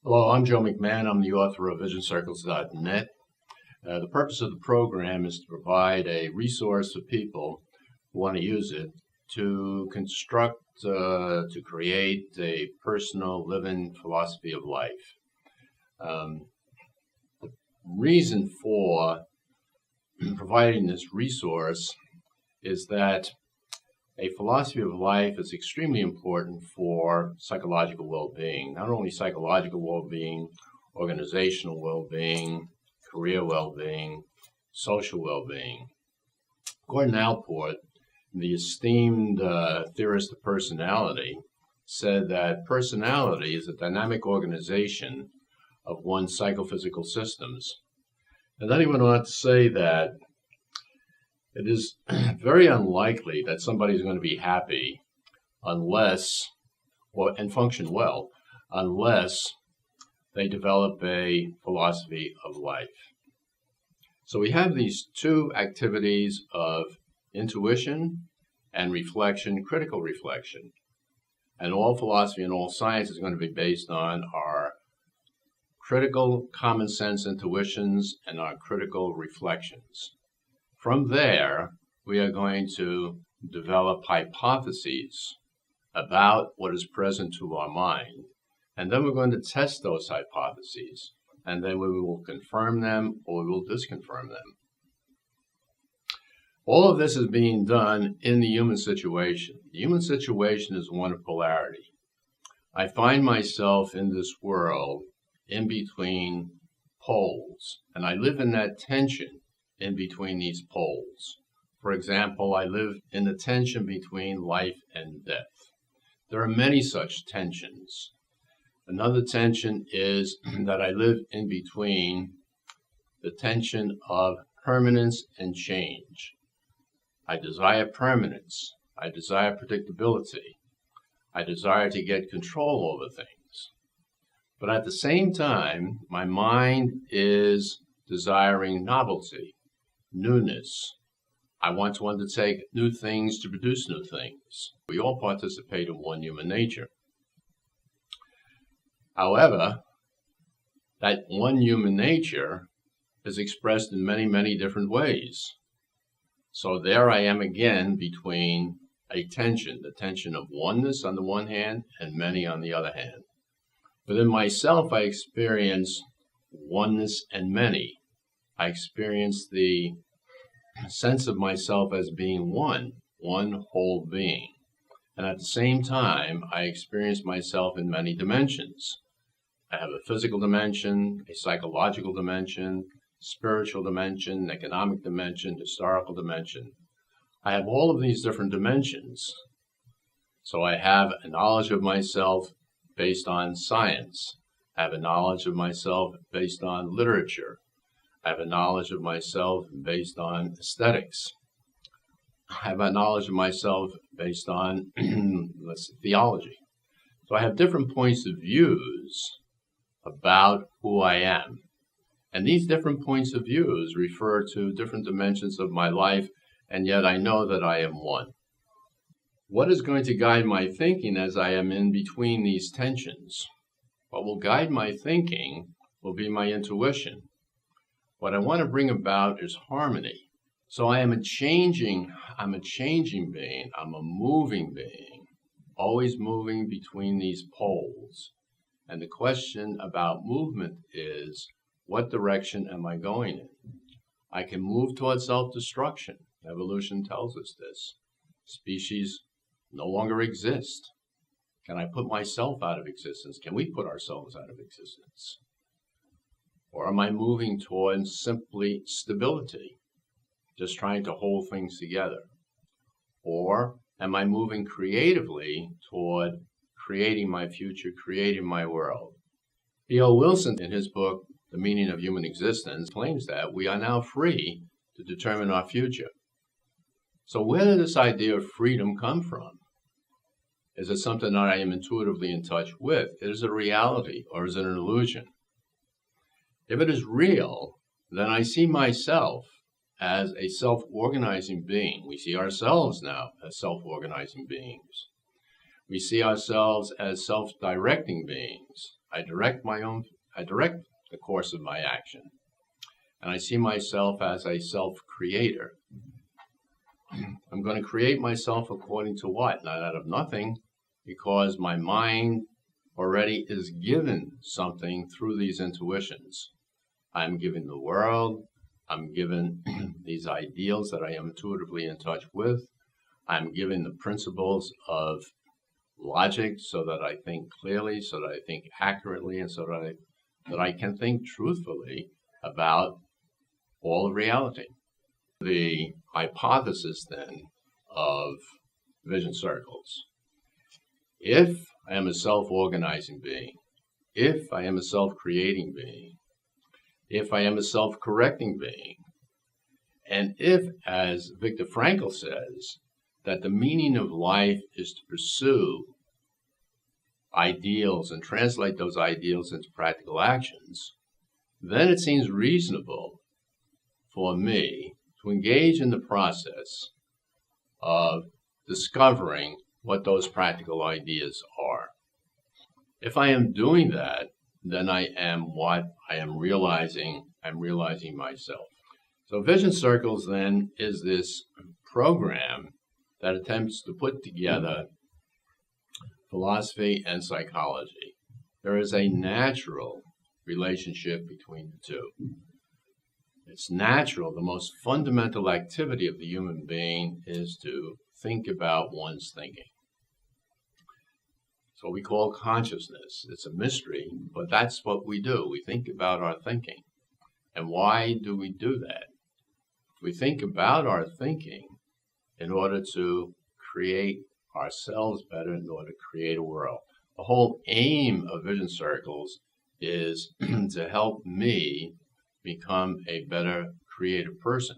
Hello, I'm Joe McMahon. I'm the author of VisionCircles.net. The purpose of the program is to provide a resource for people who want to use it to to create a personal living philosophy of life. The reason for providing this resource is that a philosophy of life is extremely important for psychological well-being, not only psychological well-being, organizational well-being, career well-being, social well-being. Gordon Allport, the esteemed theorist of personality, said that personality is a dynamic organization of one's psychophysical systems. And then he went on to say that it is very unlikely that somebody is going to be happy and function well, unless they develop a philosophy of life. So we have these two activities of intuition and reflection, critical reflection. And all philosophy and all science is going to be based on our critical common sense intuitions and our critical reflections. From there, we are going to develop hypotheses about what is present to our mind, and then we're going to test those hypotheses, and then we will confirm them or we will disconfirm them. All of this is being done in the human situation. The human situation is one of polarity. I find myself in this world in between poles, and I live in that tension in between these poles. For example, I live in the tension between life and death. There are many such tensions. Another tension is that I live in between the tension of permanence and change. I desire permanence. I desire predictability. I desire to get control over things. But at the same time, my mind is desiring novelty, newness. I want to undertake new things to produce new things. We all participate in one human nature. However, that one human nature is expressed in many, many different ways. So there I am again between a tension, the tension of oneness on the one hand and many on the other hand. Within myself, I experience oneness and many. I experience the sense of myself as being one whole being. And at the same time, I experience myself in many dimensions. I have a physical dimension, a psychological dimension, spiritual dimension, economic dimension, historical dimension. I have all of these different dimensions. So I have a knowledge of myself based on science. I have a knowledge of myself based on literature. I have a knowledge of myself based on aesthetics. I have a knowledge of myself based on theology. So I have different points of views about who I am. And these different points of views refer to different dimensions of my life, and yet I know that I am one. What is going to guide my thinking as I am in between these tensions? What will guide my thinking will be my intuition. What I want to bring about is harmony. So I am a changing being. I'm a moving being, always moving between these poles. And the question about movement is, what direction am I going in? I can move towards self-destruction. Evolution tells us this. Species no longer exist. Can I put myself out of existence? Can we put ourselves out of existence? Or am I moving towards simply stability, just trying to hold things together? Or am I moving creatively toward creating my future, creating my world? E.O. Wilson, in his book, The Meaning of Human Existence, claims that we are now free to determine our future. So where did this idea of freedom come from? Is it something that I am intuitively in touch with? Is it a reality or is it an illusion? If it is real, then I see myself as a self-organizing being. We see ourselves now as self-organizing beings. We see ourselves as self-directing beings. I direct the course of my action. And I see myself as a self-creator. I'm going to create myself according to what? Not out of nothing, because my mind already is given something through these intuitions. I'm given the world. I'm given these ideals that I am intuitively in touch with. I'm given the principles of logic so that I think clearly, so that I think accurately, and so that I can think truthfully about all of reality. The hypothesis then of VisionCircles: if I am a self-organizing being, if I am a self-creating being, if I am a self-correcting being, and if, as Viktor Frankl says, that the meaning of life is to pursue ideals and translate those ideals into practical actions, then it seems reasonable for me to engage in the process of discovering what those practical ideas are. If I am doing that, then I am what I am realizing. I'm realizing myself. So VisionCircles then is this program that attempts to put together philosophy and psychology. There is a natural relationship between the two. It's natural. The most fundamental activity of the human being is to think about one's thinking. It's what we call consciousness. It's a mystery, but that's what we do. We think about our thinking. And why do we do that? We think about our thinking in order to create ourselves better, in order to create a world. The whole aim of VisionCircles is to help me become a better creative person.